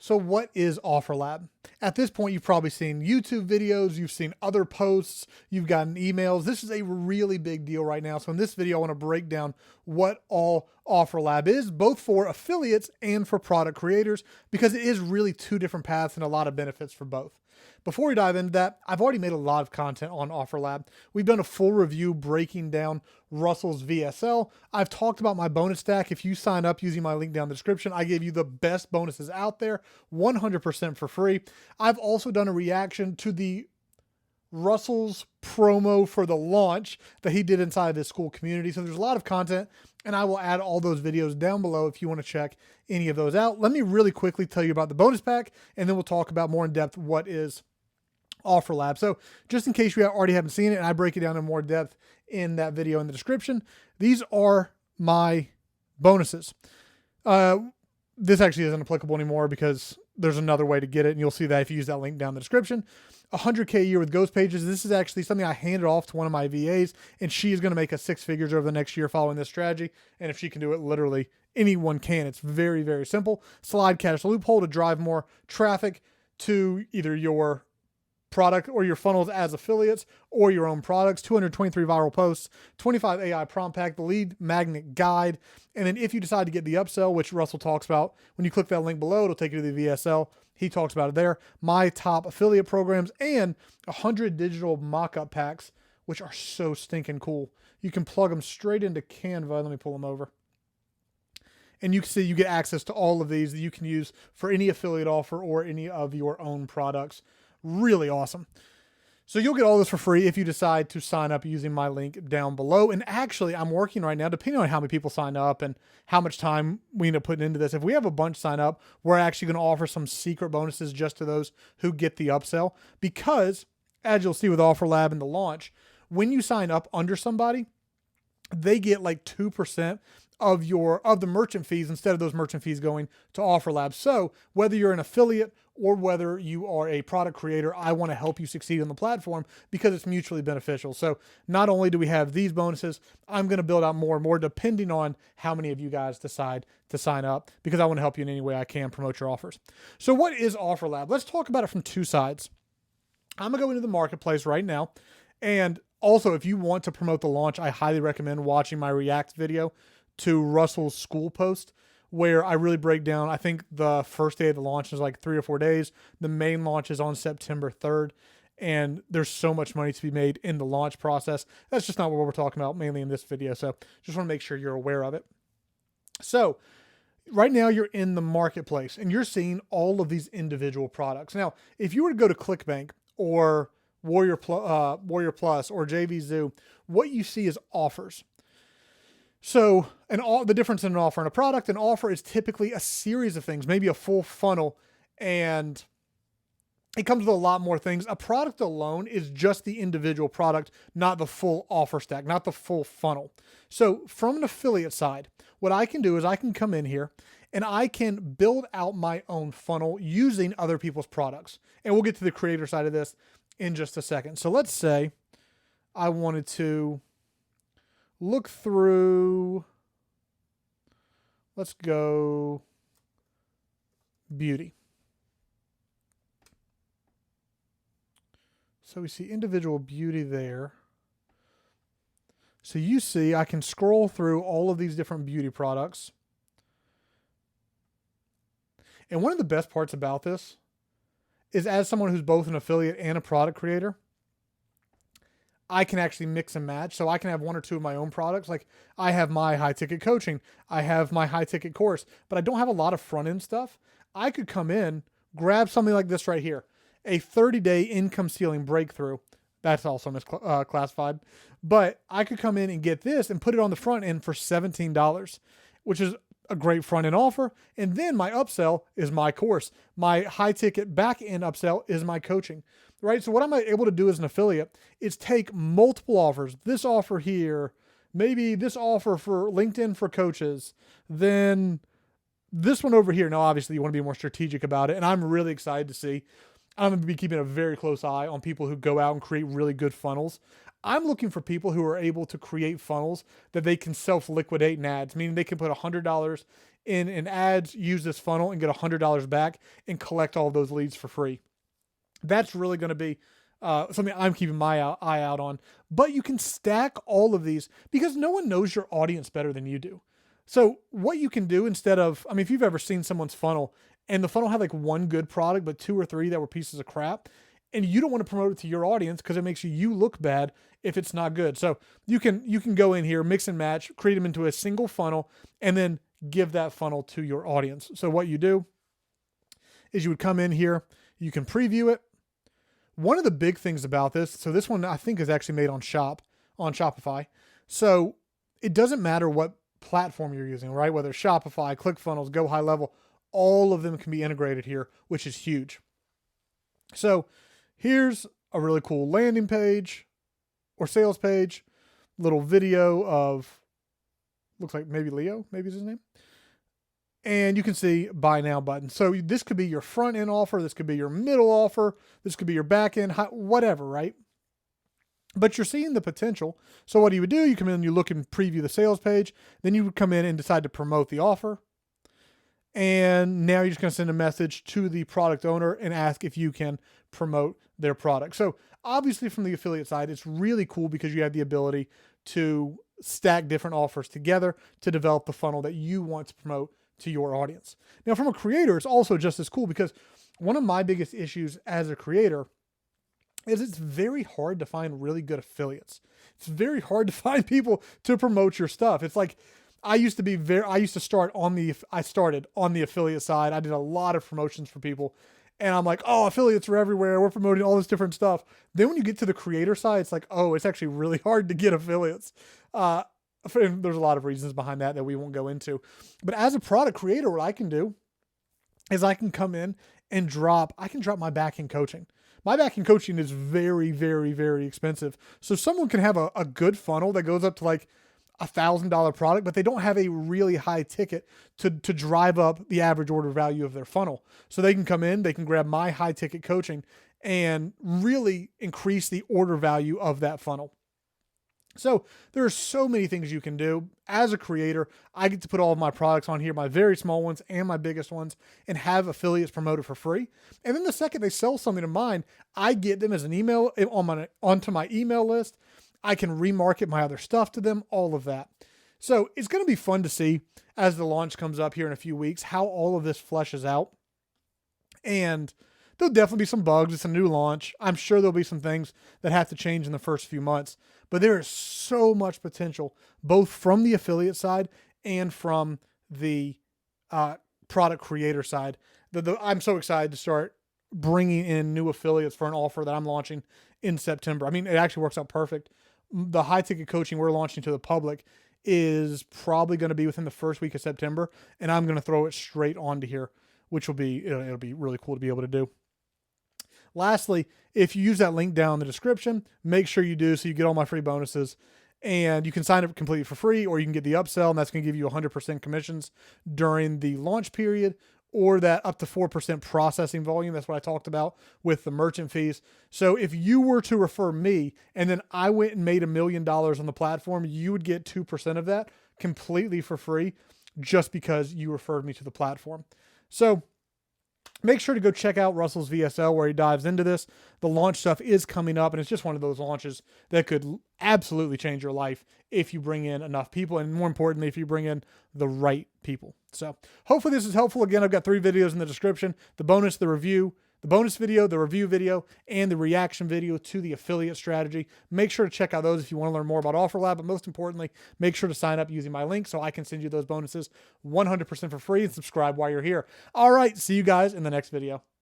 So what is OfferLab? At this point, you've probably seen YouTube videos, you've seen other posts, you've gotten emails. This is a really big deal right now. So in this video, I want to break down what all OfferLab is, both for affiliates and for product creators, because it is really two different paths and a lot of benefits for both. Before we dive into that, I've already made a lot of content on OfferLab. We've done a full review breaking down Russell's VSL. I've talked about my bonus stack. If you sign up using my link down in the description, I give you the best bonuses out there, 100% for free. I've also done a reaction to the Russell's promo for the launch that he did inside of his school community. So there's a lot of content, and I will add all those videos down below if you want to check any of those out. Let me really quickly tell you about the bonus pack, and then we'll talk about more in depth what is OfferLab. So just in case you already haven't seen it, and I break it down in more depth in that video in the description, these are my bonuses. This actually isn't applicable anymore because there's another way to get it, and you'll see that if you use that link down in the description. 100K a year with ghost pages. This is actually something I handed off to one of my VAs, and she is going to make us 6 figures over the next year following this strategy. And if she can do it, literally anyone can. It's very, very simple. Slide cash loophole to drive more traffic to either your product or your funnels as affiliates or your own products. 223 viral posts, 25 AI prompt pack, the lead magnet guide. And then if you decide to get the upsell, which Russell talks about, when you click that link below, it'll take you to the VSL. He talks about it there. My top affiliate programs and 100 digital mock-up packs, which are so stinking cool. You can plug them straight into Canva. Let me pull them over. And you can see you get access to all of these that you can use for any affiliate offer or any of your own products. Really awesome. So you'll get all this for free if you decide to sign up using my link down below. And actually, I'm working right now, depending on how many people sign up and how much time we end up putting into this. If we have a bunch sign up, we're actually going to offer some secret bonuses just to those who get the upsell. Because, as you'll see with OfferLab and the launch, when you sign up under somebody, they get like 2% of the merchant fees instead of those merchant fees going to OfferLab. So whether you're an affiliate or whether you are a product creator, I want to help you succeed on the platform because it's mutually beneficial. So not only do we have these bonuses, I'm going to build out more and more depending on how many of you guys decide to sign up, because I want to help you in any way I can promote your offers. So what is OfferLab? Let's talk about it from two sides. I'm going to go into the marketplace right now. And also, if you want to promote the launch, I highly recommend watching my React video to Russell's school post, where I really break down. I think the first day of the launch is like 3 or 4 days. The main launch is on September 3rd, and there's so much money to be made in the launch process. That's just not what we're talking about mainly in this video. So just want to make sure you're aware of it. So right now you're in the marketplace and you're seeing all of these individual products. Now, if you were to go to ClickBank or Warrior Plus or JVZoo, what you see is offers. So the difference in an offer and a product, an offer is typically a series of things, maybe a full funnel, and it comes with a lot more things. A product alone is just the individual product, not the full offer stack, not the full funnel. So from an affiliate side, what I can do is I can come in here and I can build out my own funnel using other people's products. And we'll get to the creator side of this in just a second. So let's say I wanted to look through, let's go beauty. So we see individual beauty there. So you see, I can scroll through all of these different beauty products. And one of the best parts about this is, as someone who's both an affiliate and a product creator, I can actually mix and match. So I can have 1 or 2 of my own products. Like I have my high ticket coaching, I have my high ticket course, but I don't have a lot of front end stuff. I could come in, grab something like this right here, a 30-day income ceiling breakthrough. That's also misclassified, but I could come in and get this and put it on the front end for $17, which is a great front end offer. And then my upsell is my course. My high ticket back end upsell is my coaching, right? So what I'm able to do as an affiliate is take multiple offers, this offer here, maybe this offer for LinkedIn for coaches, then this one over here. Now, obviously you want to be more strategic about it. And I'm really excited to see. I'm going to be keeping a very close eye on people who go out and create really good funnels. I'm looking for people who are able to create funnels that they can self-liquidate in ads, meaning they can put $100 in ads, use this funnel and get $100 back and collect all of those leads for free. That's really going to be something I'm keeping my eye out on. But you can stack all of these because no one knows your audience better than you do. So what you can do instead of, I mean, if you've ever seen someone's funnel and the funnel had like one good product, but 2 or 3 that were pieces of crap, and you don't want to promote it to your audience because it makes you look bad if it's not good. So you can go in here, mix and match, create them into a single funnel, and then give that funnel to your audience. So what you do is you would come in here, you can preview it. One of the big things about this, so this one I think is actually made on Shopify. So it doesn't matter what platform you're using, right? Whether it's Shopify, ClickFunnels, Go High Level, all of them can be integrated here, which is huge. So here's a really cool landing page or sales page, little video of, looks like maybe Leo, maybe is his name. And you can see buy now button. So this could be your front end offer. This could be your middle offer. This could be your back end, whatever, right? But you're seeing the potential. So what you would do, you come in and you look and preview the sales page. Then you would come in and decide to promote the offer. And now you're just going to send a message to the product owner and ask if you can promote their product. So obviously from the affiliate side, it's really cool because you have the ability to stack different offers together to develop the funnel that you want to promote to your audience. Now from a creator, it's also just as cool because one of my biggest issues as a creator is it's very hard to find really good affiliates. It's very hard to find people to promote your stuff. It's like, I started on the affiliate side. I did a lot of promotions for people and I'm like, oh, affiliates are everywhere. We're promoting all this different stuff. Then when you get to the creator side, it's like, oh, it's actually really hard to get affiliates. There's a lot of reasons behind that we won't go into. But as a product creator, what I can do is I can come in and drop my back-end coaching. My back-end coaching is very, very, very expensive. So someone can have a good funnel that goes up to like $1,000 product, but they don't have a really high ticket to drive up the average order value of their funnel. So they can come in, they can grab my high ticket coaching and really increase the order value of that funnel. So there are so many things you can do. As a creator, I get to put all of my products on here, my very small ones and my biggest ones, and have affiliates promoted for free. And then the second they sell something of mine, I get them as an email onto my email list. I can remarket my other stuff to them, all of that. So it's going to be fun to see as the launch comes up here in a few weeks, how all of this fleshes out. And there'll definitely be some bugs. It's a new launch. I'm sure there'll be some things that have to change in the first few months, but there is so much potential, both from the affiliate side and from the product creator side. I'm so excited to start bringing in new affiliates for an offer that I'm launching in September. I mean, it actually works out perfect. The high ticket coaching we're launching to the public is probably going to be within the first week of September, and I'm going to throw it straight onto here, which will be, it'll be really cool to be able to do. Lastly, if you use that link down in the description, make sure you do so you get all my free bonuses. And you can sign up completely for free, or you can get the upsell, and that's going to give you 100% commissions during the launch period, or that up to 4% processing volume. That's what I talked about with the merchant fees. So if you were to refer me and then I went and made $1 million on the platform, you would get 2% of that completely for free just because you referred me to the platform. So make sure to go check out Russell's VSL where he dives into this. The launch stuff is coming up, and it's just one of those launches that could absolutely change your life if you bring in enough people, and more importantly, if you bring in the right people. So hopefully this is helpful. Again, I've got 3 videos in the description: the bonus, the review, the bonus video, the review video, and the reaction video to the affiliate strategy. Make sure to check out those if you want to learn more about OfferLab, but most importantly, make sure to sign up using my link so I can send you those bonuses 100% for free, and subscribe while you're here. All right, see you guys in the next video.